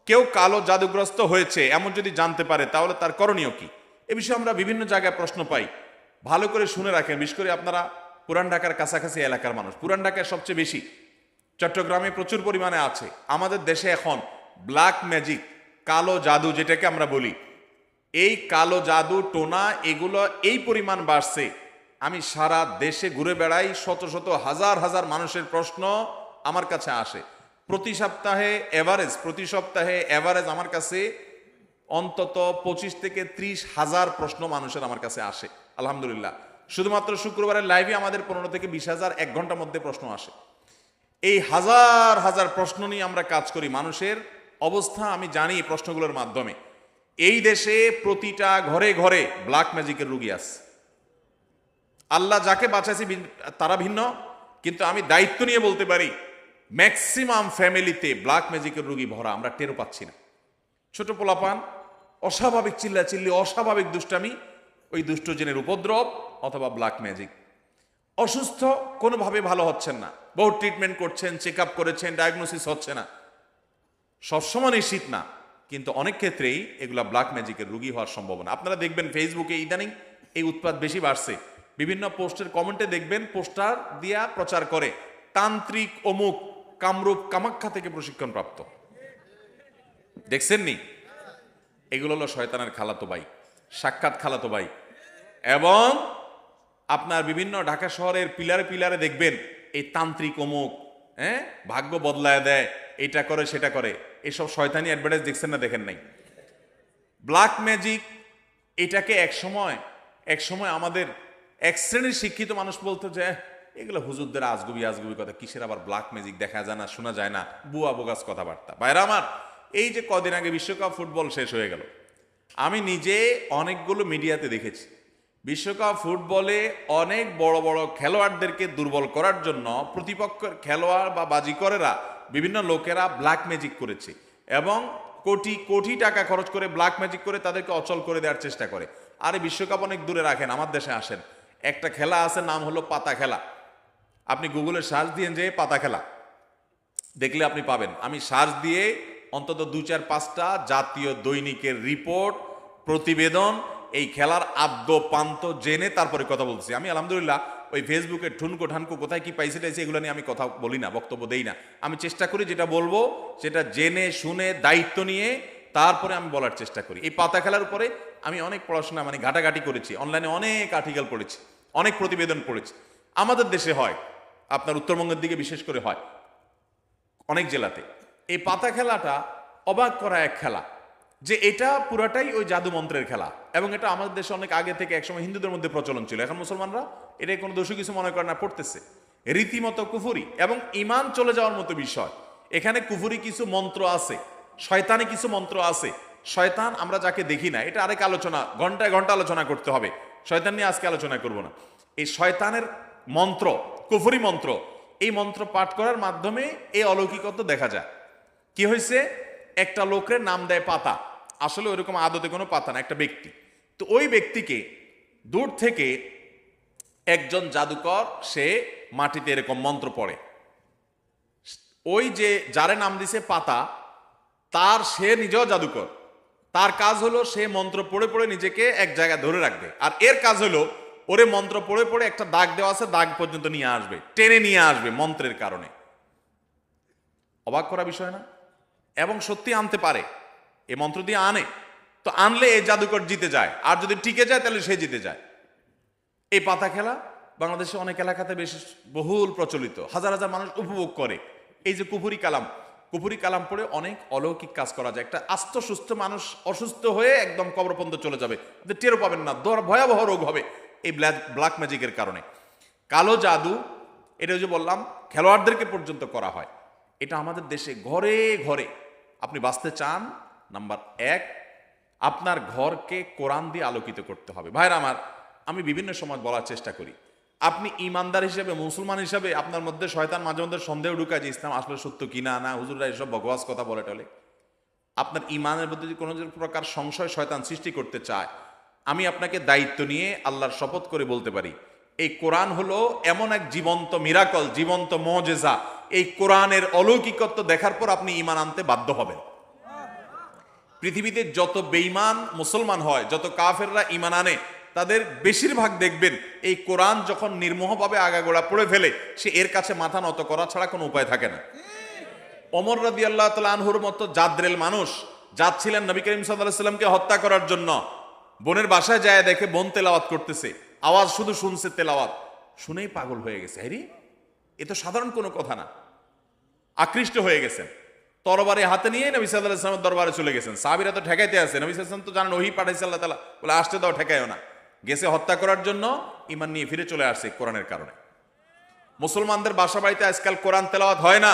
কেউ কালো জাদুগ্রস্ত হয়েছে এমন যদি জানতে পারে তাহলে তার করণীয় কি? এ বিষয়ে আমরা বিভিন্ন জায়গায় প্রশ্ন পাই। ভালো করে শুনে রাখেন, বিশেষ করে আপনারা পুরান ঢাকার কাছাকাছি এলাকার মানুষ। পুরান ঢাকায় সবচেয়ে বেশি, চট্টগ্রামে প্রচুর পরিমাণে আছে। আমাদের দেশে এখন ব্ল্যাক ম্যাজিক, কালো জাদু যেটাকে আমরা বলি, এই কালো জাদু টোনা এগুলো এই পরিমাণ বাড়ছে। আমি সারা দেশে ঘুরে বেড়াই, শত শত হাজার হাজার মানুষের প্রশ্ন আমার কাছে আসে। প্রতি সপ্তাহে এভারেজ আমার কাছে অন্তত 25 থেকে 30 হাজার প্রশ্ন মানুষের আমার কাছে আসে। আলহামদুলিল্লাহ, শুধুমাত্র শুক্রবারের লাইভে আমাদের 15 থেকে 20 হাজার এক ঘন্টার মধ্যে প্রশ্ন আসে। এই হাজার হাজার প্রশ্ন নিয়ে আমরা কাজ করি। মানুষের অবস্থা আমি জানি এই প্রশ্নগুলোর মাধ্যমে। এই দেশে প্রতিটা ঘরে ঘরে ব্ল্যাক ম্যাজিকের রুগী আছে। আল্লাহ যাকে বাঁচাইছে তারা ভিন্ন, কিন্তু আমি দায়িত্ব নিয়ে বলতে পারি ম্যাক্সিমাম ফ্যামিলিতে ব্ল্যাক ম্যাজিকের রুগী ভরা, আমরা টেরও পাচ্ছি না। ছোট পোলাপান, অস্বাভাবিক চিল্লাচিল্লি, অস্বাভাবিক দুষ্টামি, ওই দুষ্ট জিনের উপদ্রব অথবা ব্ল্যাক ম্যাজিক। অসুস্থ, কোনোভাবে ভালো হচ্ছেন না, বহু ট্রিটমেন্ট করছেন, চেক আপ করেছেন, ডায়াগনোসিস হচ্ছে না। সবসময় নিশ্চিত না, কিন্তু অনেক ক্ষেত্রেই এগুলা ব্ল্যাক ম্যাজিকের রুগী হওয়ার সম্ভাবনা। আপনারা দেখবেন ফেসবুকে ইদানিং এই উৎপাত বেশি বাড়ছে। বিভিন্ন পোস্টের কমেন্টে দেখবেন পোস্টার দিয়া প্রচার করে তান্ত্রিক অমুক কামরূপ কামাখ্যা থেকে প্রশিক্ষণ প্রাপ্ত। দেখছেন নি? এগুলো হলো শয়তানের খালাতো ভাই, সাক্ষাৎ খালাতো ভাই। এবং আপনার বিভিন্ন ঢাকা শহরের পিলারে পিলারে দেখবেন এই তান্ত্রিক অমুক, ভাগ্য বদলায় দেয়, এটা করে সেটা করে, এসব শয়তানি অ্যাডভার্টাইজ দেখছেন না? দেখেন নাই? ব্ল্যাক ম্যাজিক এটাকে এক সময় আমাদের এক শ্রেণীর শিক্ষিত মানুষ বলতো যে এগুলো হুজুরদের আজগুবি কথা, কিসের আবার ব্ল্যাক ম্যাজিক, দেখা যায় না, শোনা যায় না, বুয়া বোগাস কথাবার্তা। ভাইরা আমার, এই যে কদিন আগে বিশ্বকাপ ফুটবল শেষ হয়ে গেল, আমি নিজে অনেকগুলো মিডিয়াতে দেখেছি বিশ্বকাপ ফুটবলে অনেক বড় বড় খেলোয়াড়দেরকে দুর্বল করার জন্য প্রতিপক্ষের খেলোয়াড় বা বাজিকরেরা, বিভিন্ন লোকেরা ব্ল্যাক ম্যাজিক করেছে এবং কোটি কোটি টাকা খরচ করে ব্ল্যাক ম্যাজিক করে তাদেরকে অচল করে দেওয়ার চেষ্টা করে। আর এই বিশ্বকাপ অনেক দূরে রাখেন, আমার দেশে আসেন, একটা খেলা আছে, নাম হলো পাতা খেলা। আপনি গুগলে সার্চ দিয়ে যে পাতা খেলা দেখলে আপনি পাবেন। আমি সার্চ দিয়ে অন্তত 2-4-5টা জাতীয় দৈনিকের রিপোর্ট, প্রতিবেদন, এই খেলার আদ্য পান্ত জেনে তারপরে কথা বলছি। আমি আলহামদুলিল্লাহ ওই ফেসবুকে ঠুনকো ঠানকো কোথায় কি পাইছে টাইছে এগুলো নিয়ে আমি কথা বলি না, বক্তব্য দেই না। আমি চেষ্টা করি যেটা বলবো সেটা জেনে শুনে দায়িত্ব নিয়ে তারপরে আমি বলার চেষ্টা করি। এই পাতা খেলার উপরে আমি অনেক পড়াশোনা ঘাটাঘাটি করেছি, অনলাইনে অনেক আর্টিকেল পড়েছি, অনেক প্রতিবেদন পড়েছি। আমাদের দেশে হয়, আপনার উত্তরবঙ্গের দিকে বিশেষ করে হয়, অনেক জেলাতে। এই পাতা খেলাটা অবাক করা এক খেলা, যে এটা পুরাটাই ওই জাদু মন্ত্রের খেলা। এবং এটা আমাদের দেশে অনেক আগে থেকে একসময় হিন্দুদের মধ্যে প্রচলন ছিল। এখন মুসলমানরা এটা কোনো দোষী কিছু মনে করে না, পড়তেছে রীতিমতো কুফুরি এবং ইমান চলে যাওয়ার মতো বিষয়। এখানে কুফুরি কিছু মন্ত্র আছে, শয়তানি কিছু মন্ত্র আছে। শয়তান আমরা যাকে দেখি না, এটা আরেক আলোচনা, ঘন্টায় ঘন্টা আলোচনা করতে হবে, শয়তান নিয়ে আজকে আলোচনা করব না। এই শয়তানের মন্ত্র, কুফুরি মন্ত্র, এই মন্ত্র পাঠ করার মাধ্যমে এই অলৌকিকত্ব দেখা যায়। কি হয়েছে, একটা লোকের নাম দেয় পাতা, আসলে ওইরকম আদতে কোনো পাতা না, একটা ব্যক্তি। তো ওই ব্যক্তিকে দূর থেকে একজন জাদুকর, সে মাটিতে এরকম মন্ত্র পড়ে। ওই যে যারে নাম দিছে পাতা, সে নিজেও জাদুকর। তার কাজ হলো সে মন্ত্র পড়ে পড়ে নিজেকে এক জায়গায় ধরে রাখবে, আর এর কাজ হলো ওরে মন্ত্র পড়ে পড়ে একটা দাগ দেওয়া আছে, দাগ পর্যন্ত নিয়ে আসবে, টেনে নিয়ে আসবে মন্ত্রের কারণে। অবাক করা বিষয় না? এবং সত্যি আনতে পারে, এই মন্ত্র দিয়ে আনে। তো আনলে এই জাদুকর জিতে যায়, আর যদি টিকে যায় তাহলে সে জিতে যায়। এই পাতা খেলা বাংলাদেশে অনেক এলাকাতে বেশ বহুল প্রচলিত, হাজার হাজার মানুষ উপভোগ করে। এই যে কুফুরি কালাম পড়ে অনেক অলৌকিক কাজ করা যায়। একটা আস্ত সুস্থ মানুষ অসুস্থ হয়ে একদম কবর পর্যন্ত চলে যাবে, টেরও পাবেন না, ভয়াবহ রোগ হবে এই ব্ল্যাক ম্যাজিকের কারণে। কালো জাদু, এটা যে বললাম খেলোয়াড়দেরকে পর্যন্ত করা হয়। এটা আমাদের দেশে ঘরে ঘরে। আপনি বাঁচতে চান, নাম্বার 1, আপনার ঘরকে কোরআন দিয়ে আলোকিত করতে হবে। ভাইরা আমার, আমি বিভিন্ন সময় বলার চেষ্টা করি, আপনি ইমানদার হিসেবে, মুসলমান হিসেবে আপনার মধ্যে শয়তান মাঝে মধ্যে সন্দেহ ঢুকায় যে ইসলাম আসলে সত্য কিনা, না হুজুররা এসব বকওয়াস কথা বলে টলে। আপনার ইমানের মধ্যে যদি কোনো প্রকার সংশয় শয়তান সৃষ্টি করতে চায়, আমি আপনাকে দায়িত্ব নিয়ে আল্লাহর শপথ করে বলতে পারি, এই কোরআন হলো এমন এক জীবন্ত মিরাকল, জীবন্ত মুজিজা। এই কোরআনের অলৌকিকত্ব দেখার পর আপনি ইমান আনতে বাধ্য হবেন। পৃথিবীতে যত বেঈমান মুসলমান হয়, যত কাফেররা ঈমান আনে, তাদের বেশিরভাগ দেখবেন এই কোরআন যখন নির্মোহভাবে আগাগোড়া পড়ে ফেলে, সে এর কাছে মাথা নত করা ছাড়া কোনো উপায় থাকে না। ওমর রাদিয়াল্লাহু তাআলা আনহুর মতো জাদ্রেল মানুষ যাচ্ছিলেন নবী করিম সাল্লাল্লাহু আলাইহি সাল্লামকে হত্যা করার জন্য, বোনের বাসায় যায় দেখে বোন তেলাওয়াত করতেছে, আওয়াজ শুধু শুনছে তেলাওয়াত, শুনেই পাগল হয়ে গেছে। আরে এ তো সাধারণ কোনো কথা না, আকৃষ্ট হয়ে গেছেন। তরবারি হাতে নিয়ে নবী সাল্লাল্লাহু আলাইহি ওয়াসাল্লামের দরবারে চলে গেছেন। সাহাবীরা তো ঠেকাইতে আছে, নবী সাল্লাল্লাহু আলাইহি ওয়াসাল্লাম তো জানেন ওহী পাঠাইছে আল্লাহ তাআলা, বলে আসতে দাও, ঠেকাইও না। গেছে হত্যা করার জন্য, ঈমান নিয়ে ফিরে চলে আসছে কোরআনের কারণে। মুসলমানদের বাসা বাড়িতে আজকাল কোরআন তেলাওয়াত হয় না।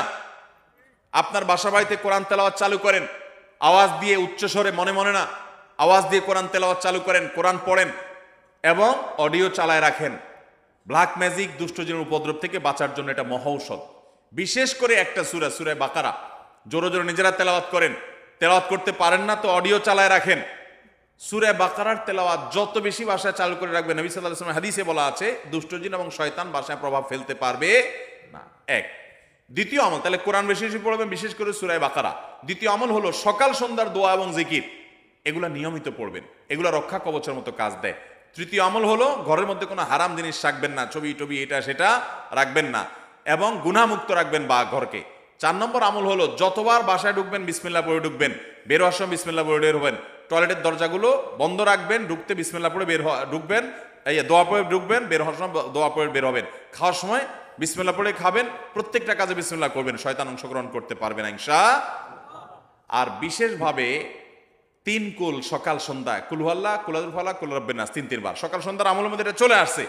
আপনার বাসা বাড়িতে কোরআন তেলাওয়াত চালু করেন, আওয়াজ দিয়ে উচ্চস্বরে, মনে মনে না, আওয়াজ দিয়ে কোরআন তেলাওয়াত চালু করেন, কোরআন পড়েন এবং অডিও চালায় রাখেন। ব্ল্যাক ম্যাজিক, দুষ্টজিনের উপদ্রব থেকে বাঁচার জন্য এটা মহৌষধ। বিশেষ করে একটা সূরা, সূরা বাকারা জোরে জোরে নিজেরা তেলাওয়াত করেন। তেলাওয়াত করতে পারেন না তো অডিও চালায় রাখেন। সূরা বাকারার তেলাওয়াত যত বেশি ভাষায় চালু করে রাখবেন, নবী সাল্লাল্লাহু আলাইহি ওয়াসাল্লাম হাদিসে বলা আছে দুষ্টজিন এবং শয়তান ভাষায় প্রভাব ফেলতে পারবে না। এক। দ্বিতীয় আমল, তাহলে কোরআন বেশি বেশি পড়বেন, বিশেষ করে সূরা বাকারা। দ্বিতীয় আমল হলো সকাল সন্ধ্যার দোয়া এবং জিকির, এগুলা নিয়মিত পড়বেন, এগুলা রক্ষা কবচের মতো কাজ দেয়। তৃতীয় আমল হলো ঘরের মধ্যে কোনো হারাম জিনিস রাখবেন না, ছবি টবি এটা সেটা রাখবেন না, এবং গুনাহমুক্ত রাখবেন বা ঘরকে। 4 নম্বর আমল হলো যতবার বাসায় ঢুকবেন বিসমিল্লাহ পড়ে ঢুকবেন, বের হওয়ার সময় বিসমিল্লাহ পড়ে বের হবেন। টয়লেটের দরজাগুলো বন্ধ রাখবেন, ঢুকতে বিসমিল্লাহ পড়ে ঢুকবেন, এই দোয়া পড়ে ঢুকবেন, বের হওয়ার সময় দোয়া পড়ে বের হবেন। খাওয়ার সময় বিসমিল্লাহ পড়ে খাবেন, প্রত্যেকটা কাজে বিসমিল্লাহ করবেন, শয়তান অংশগ্রহণ করতে পারবে না ইনশাআল্লাহ। আর বিশেষভাবে 3 কুল সকাল সন্ধ্যায়, কুল হুয়াল্লাহ, কুল আযুল ফালাক, কুল রাব্বিন নাস, 3 বার সকাল সন্ধ্যার আমলের মধ্যে এটা চলে আসছে।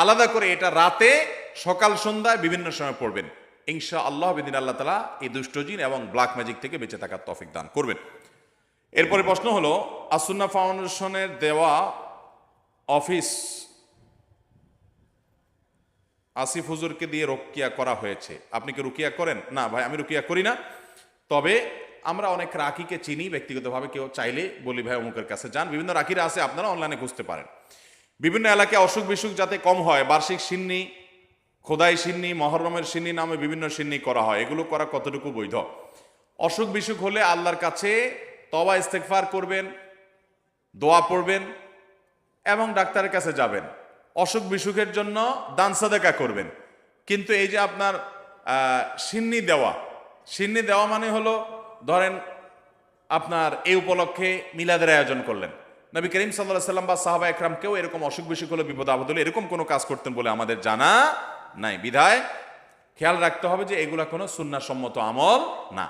আলাদা করে এটা রাতে, সকাল সন্ধ্যায় বিভিন্ন সময় পড়বেন ইনশাআল্লাহ। বিদিন আল্লাহ তাআলা এই দুষ্টজিন এবং ব্ল্যাক ম্যাজিক থেকে বেঁচে থাকার তৌফিক দান করবেন। এরপরে প্রশ্ন হলো, আসুন্নাহ ফাউন্ডেশনের দেওয়া অফিস আসিফ হুজুরকে দিয়ে রুকিয়া করা হয়েছে, আপনি কি রুকিয়া করেন? না ভাই, আমি রুকিয়া করি না। তবে আমরা অনেক রাকিকে চিনি ব্যক্তিগতভাবে, কেউ চাইলে বলি ভাই অমুকের কাছে যান, বিভিন্ন রাকিরা আছে, আপনারা অনলাইনে খুঁজতে পারেন। বিভিন্ন এলাকায় অসুখ বিসুখ যাতে কম হয়, বার্ষিক সিন্নি, খোদাই সিন্নি, মহরমের সিন্নি নামে বিভিন্ন সিন্নি করা হয়, এগুলো করা কতটুকু বৈধ? অসুখ বিসুখ হলে আল্লাহর কাছে তওবা ইস্তেগফার করবেন, দোয়া পড়বেন এবং ডাক্তারের কাছে যাবেন। অসুখ বিসুখের জন্য দান সাদাকা করবেন। কিন্তু এই যে আপনার সিন্নি দেওয়া মানে হলো, ধরেন আপনার এই উপলক্ষে মিলাদের আয়োজন করলেন, নবী করিম সাল্লাল্লাহু আলাইহি ওয়াসাল্লাম বা সাহাবা একরামকেও এরকম অসুখ বিসুখ হলে, বিপদ আপদ হলে এরকম কোনো কাজ করতেন বলে আমাদের জানা নাই। বিধায় খেয়াল রাখতে হবে যে এগুলা কোনো সুন্নাহসম্মত আমল না।